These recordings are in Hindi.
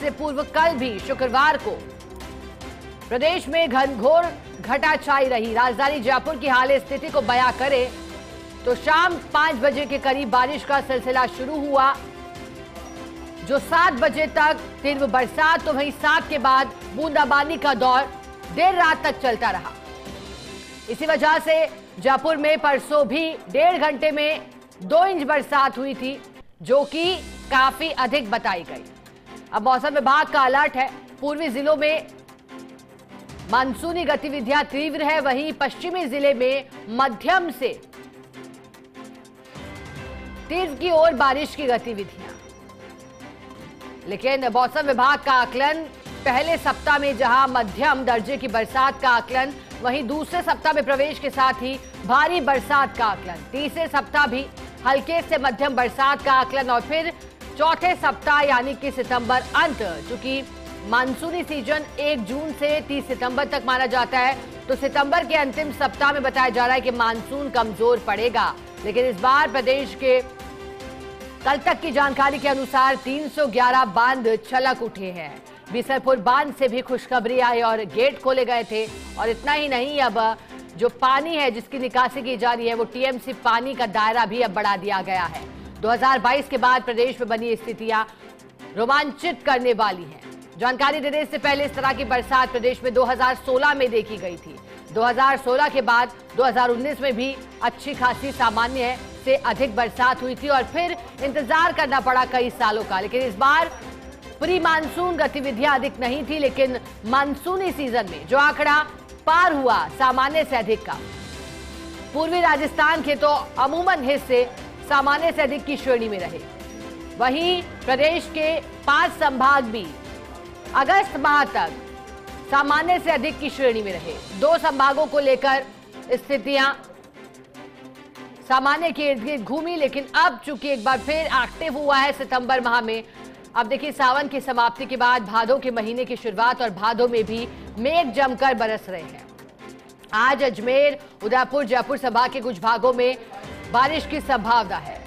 से पूर्व कल भी शुक्रवार को प्रदेश में घनघोर घटा छाई रही। राजधानी जयपुर की हाल स्थिति को बयां करें तो शाम 5 बजे के करीब बारिश का सिलसिला शुरू हुआ, जो 7 बजे तक तीव्र बरसात, तो वहीं 7 के बाद बूंदाबांदी का दौर देर रात तक चलता रहा। इसी वजह से जयपुर में परसों भी 1.5 घंटे में 2 इंच बरसात हुई थी, जो कि काफी अधिक बताई गई। अब मौसम विभाग का अलर्ट है। पूर्वी जिलों में मानसूनी गतिविधियां तीव्र है, वहीं पश्चिमी जिले में मध्यम से तीव्र की ओर बारिश की गतिविधियां। लेकिन मौसम विभाग का आकलन पहले सप्ताह में जहां मध्यम दर्जे की बरसात का आकलन, वहीं दूसरे सप्ताह में प्रवेश के साथ ही भारी बरसात का आकलन, तीसरे सप्ताह भी हल्के से मध्यम बरसात का आकलन और फिर चौथे सप्ताह यानी कि सितंबर अंत, चूंकि मानसूनी सीजन 1 जून से 30 सितंबर तक माना जाता है, तो सितंबर के अंतिम सप्ताह में बताया जा रहा है कि मानसून कमजोर पड़ेगा। लेकिन इस बार प्रदेश के कल तक की जानकारी के अनुसार 311 बांध छलक उठे हैं। बीसलपुर बांध से भी खुशखबरी आई और गेट खोले गए थे। और इतना ही नहीं, अब जो पानी है जिसकी निकासी की जा रही है, वो टीएमसी पानी का दायरा भी अब बढ़ा दिया गया है। 2022 के बाद प्रदेश में बनी स्थितियां रोमांचित करने वाली हैं। जानकारी देने से पहले इस तरह की बरसात प्रदेश में 2016 में देखी गई थी। 2016 के बाद 2019 में भी अच्छी खासी सामान्य से अधिक बरसात हुई थी और फिर इंतजार करना पड़ा कई सालों का। लेकिन इस बार प्री मानसून गतिविधियां अधिक नहीं थी, लेकिन मानसूनी सीजन में जो आंकड़ा पार हुआ सामान्य से अधिक का, पूर्वी राजस्थान के तो अमूमन हिस्से सामान्य से अधिक की श्रेणी में रहे। वहीं प्रदेश के 5 संभाग भी अगस्त माह तक सामान्य से अधिक की श्रेणी में रहे। 2 संभागों को लेकर स्थितियां सामान्य के इर्द गिर्द घूमी, लेकिन अब चूंकि एक बार फिर एक्टिव हुआ है सितंबर माह में। अब देखिए, सावन की समाप्ति के बाद भादों के महीने की शुरुआत और भादों में भी मेघ जमकर बरस रहे हैं। आज अजमेर, उदयपुर, जयपुर संभाग के कुछ भागों में बारिश की संभावना है।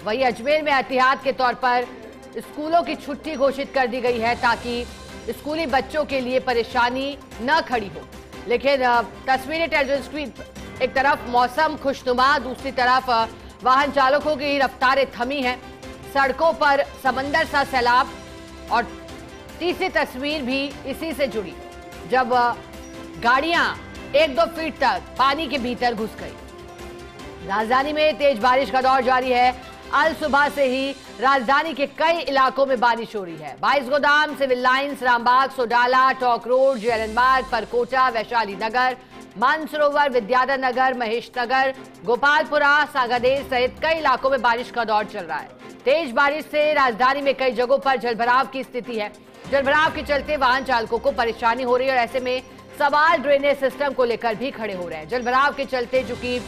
वहीं अजमेर में एहतियात के तौर पर स्कूलों की छुट्टी घोषित कर दी गई है, ताकि स्कूली बच्चों के लिए परेशानी न खड़ी हो। लेकिन तस्वीरें टेलीविजन की एक तरफ मौसम खुशनुमा, दूसरी तरफ वाहन चालकों की रफ्तारें थमी हैं, सड़कों पर समंदर सा सैलाब। और तीसरी तस्वीर भी इसी से जुड़ी, जब गाड़ियां 1-2 फीट तक पानी के भीतर घुस गई। राजधानी में तेज बारिश का दौर जारी है। आज सुबह से ही राजधानी के कई इलाकों में बारिश हो रही है। 22 Godam, Civil Lines, Rambagh, Sodala, Tonk Road, JLN Marg, Parkota, Vaishali नगर, मानसरोवर, विद्याधर नगर, महेश नगर, गोपालपुरा, सागादेर सहित कई इलाकों में बारिश का दौर चल रहा है। तेज बारिश से राजधानी में कई जगहों पर जलभराव की स्थिति है। जलभराव के चलते वाहन चालकों को परेशानी हो रही है और ऐसे में सवाल ड्रेनेज सिस्टम को लेकर भी खड़े हो रहे हैं। जलभराव के चलते चूंकि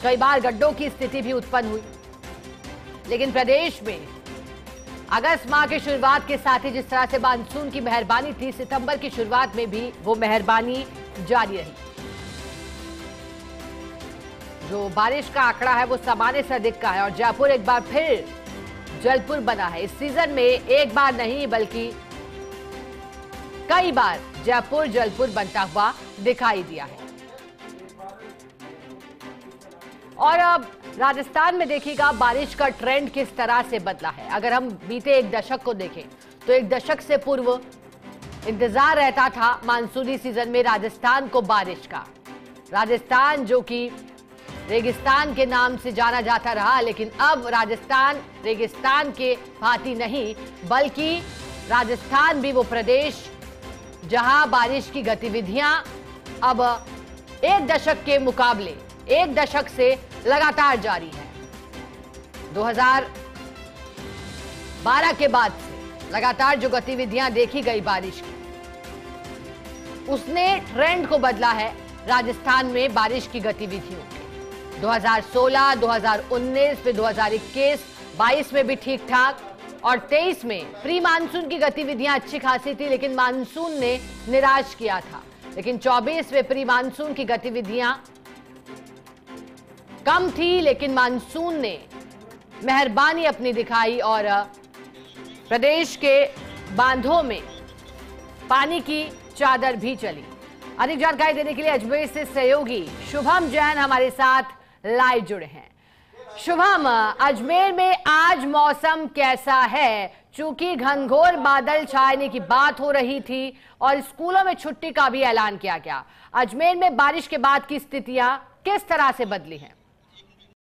कई बार गड्ढों की स्थिति भी उत्पन्न हुई, लेकिन प्रदेश में अगस्त माह की शुरुआत के साथ ही जिस तरह से मानसून की मेहरबानी थी, सितंबर की शुरुआत में भी वो मेहरबानी जारी रही। जो बारिश का आंकड़ा है वो सामान्य से अधिक का है और जयपुर एक बार फिर जलपुर बना है। इस सीजन में एक बार नहीं बल्कि कई बार जयपुर जलपुर बनता हुआ दिखाई दिया है। और अब राजस्थान में देखिएगा बारिश का ट्रेंड किस तरह से बदला है। अगर हम बीते एक दशक को देखें तो एक दशक से पूर्व इंतजार रहता था मानसूनी सीजन में राजस्थान को बारिश का। राजस्थान जो कि रेगिस्तान के नाम से जाना जाता रहा, लेकिन अब राजस्थान रेगिस्तान के भांति नहीं, बल्कि राजस्थान भी वो प्रदेश जहां बारिश की गतिविधियां अब एक दशक के मुकाबले एक दशक से लगातार जारी है। 2012 के बाद से लगातार जो गतिविधियां देखी गई बारिश की, उसने ट्रेंड को बदला है राजस्थान में बारिश की गतिविधियों के। 2016, 2019, फिर 2021, 22 में भी ठीक ठाक और 23 में प्री मानसून की गतिविधियां अच्छी खासी थी, लेकिन मानसून ने निराश किया था। लेकिन 24 में प्री मानसून की गतिविधियां कम थी, लेकिन मानसून ने मेहरबानी अपनी दिखाई और प्रदेश के बांधों में पानी की चादर भी चली। अधिक जानकारी देने के लिए अजमेर से सहयोगी शुभम जैन हमारे साथ लाइव जुड़े हैं। शुभम, अजमेर में आज मौसम कैसा है? चूंकि घनघोर बादल छाने की बात हो रही थी और स्कूलों में छुट्टी का भी ऐलान किया गया, अजमेर में बारिश के बाद की स्थितियां किस तरह से बदली हैं?